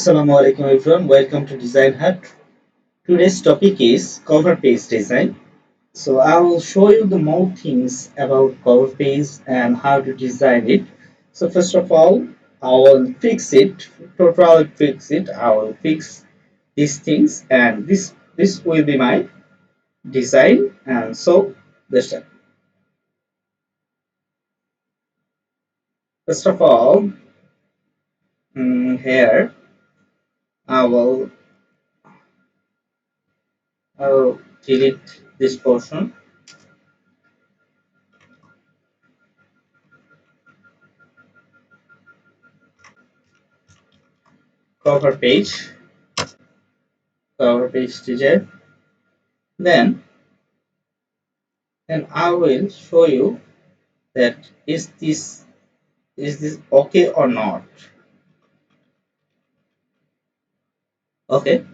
Assalamu alaikum everyone, welcome to Design Hut. Today's topic is cover page design. So I will show you the more things about cover page and how to design it. So first of all, I will fix it, totally fix it. I will fix these things and this will be my design. And so let's start. First of all, here I will I'll delete this portion, cover page, cover page design. Then I will show you that is this okay or not. Okay,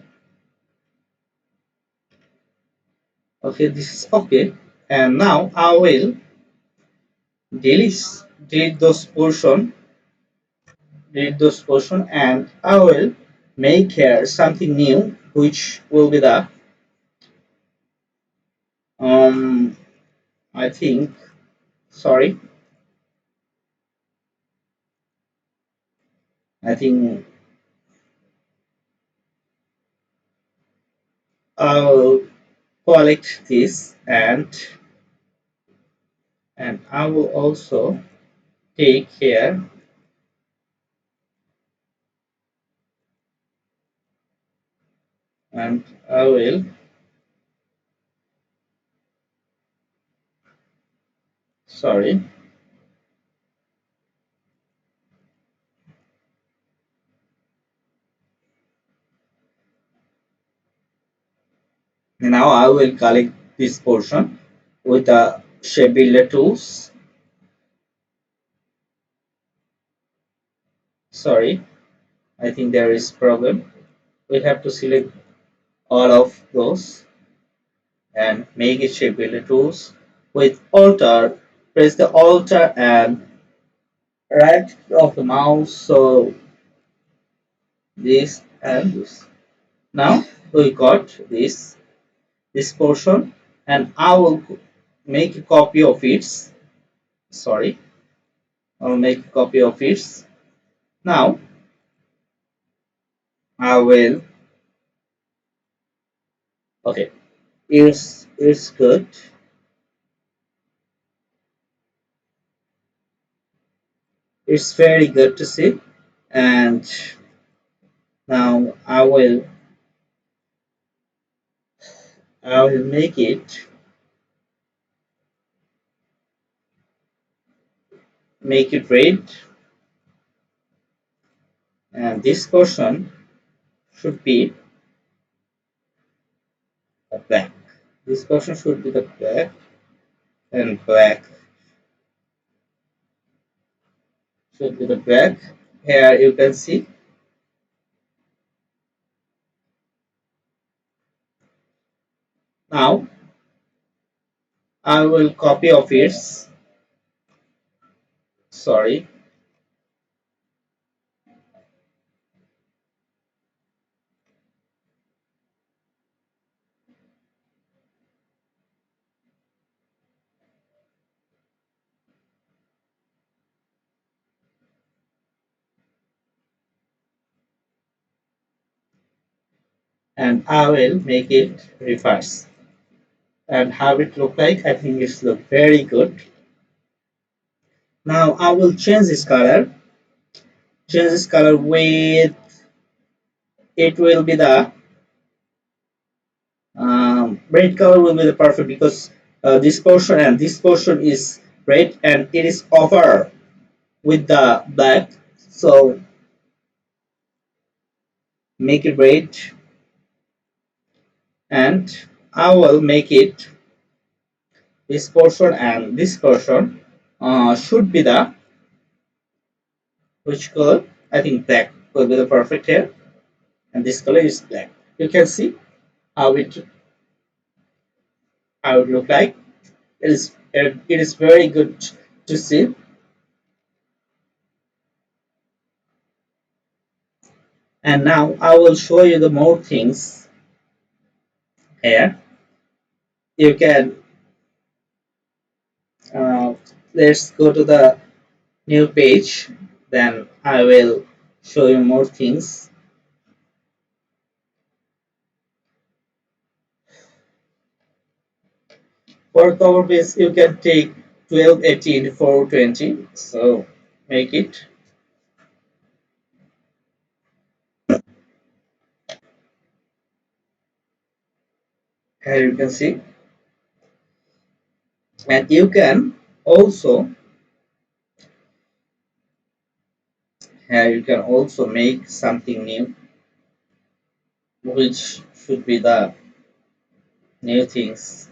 okay, this is okay. And now I will delete delete those portion, and I will make here something new, which will be the um I think sorry I think I'll collect this and I will also take here and I will sorry. Now I will collect this portion with the shape builder tools. Sorry, I think there is problem. We have to select all of those and make it shape builder tools. With alter, press the alter and right of the mouse. So this and this. Now we got this portion, and I will make a copy of it. Sorry, I'll make a copy of it. Now I will. Okay, it's good. It's very good to see. And now I will make it red, and this portion should be the black. This portion should be the black, and black should be the black. Here you can see. Now I will copy of it. Sorry, and I will make it reverse. And how it look like? I think it's look very good. Now I will change this color. Change this color with it will be the red color will be the perfect because this portion and this portion is red and it is over with the black. So make it red, and I will make it this portion and this portion should be the which color? I think black will be the perfect here, and this color is black. You can see how it look like. It is very good to see. And now I will show you the more things here. You can uh, let's go to the new page. Then I will show you more things. For cover page, you can take 12, 18, 420. So make it. Here you can see, and you can also here you can also make something new, which should be the new things.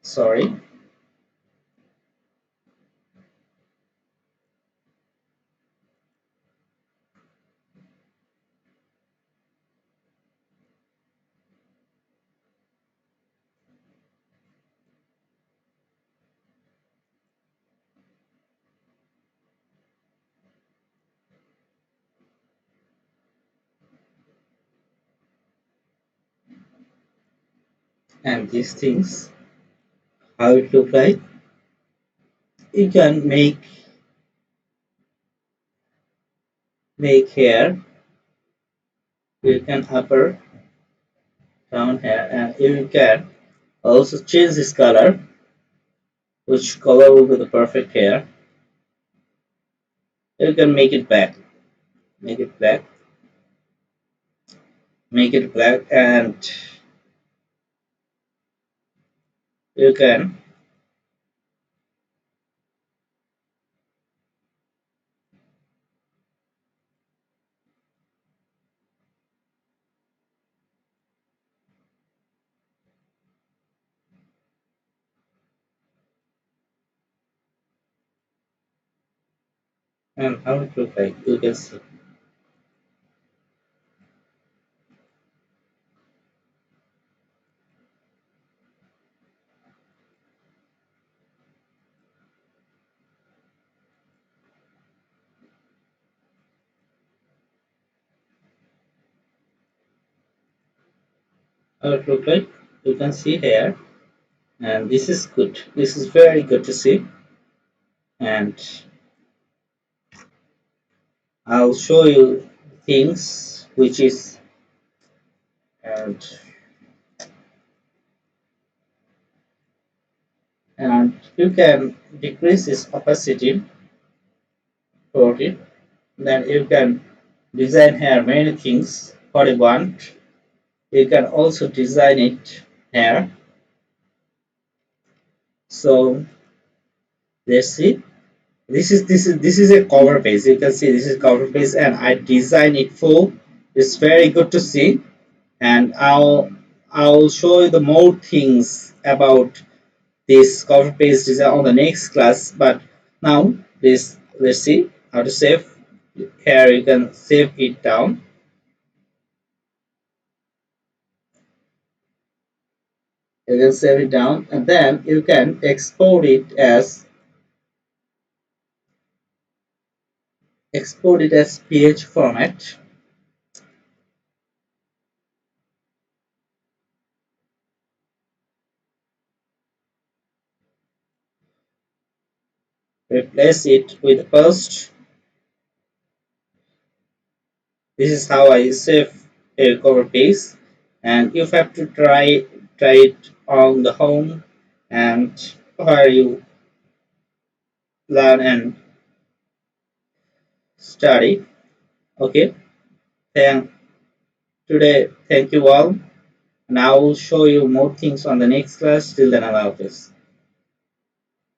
Sorry, and these things how it look like. You can make here. You can upper down here, and you can also change this color. Which color will be the perfect here? You can make it black. Make it black. Make it black, and you can and how it look like. You can see how it look like. You can see here, and this is good. This is very good to see, and I'll show you things which is and and you can decrease its opacity for it. Then you can design here many things for you want. You can also design it here. So let's see. This is a cover page. You can see this is cover page, and I design it full. It's very good to see, and I'll show you the more things about this cover page design on the next class. But now this let's see how to save. Here you can save it down. You can save it down, and then you can export it as ph format. Replace it with post. This is how I save a cover page, and you have to try it on the home and where you learn and study. Okay, thank thank you all, and I will show you more things on the next class. Till then, Allah Hafiz.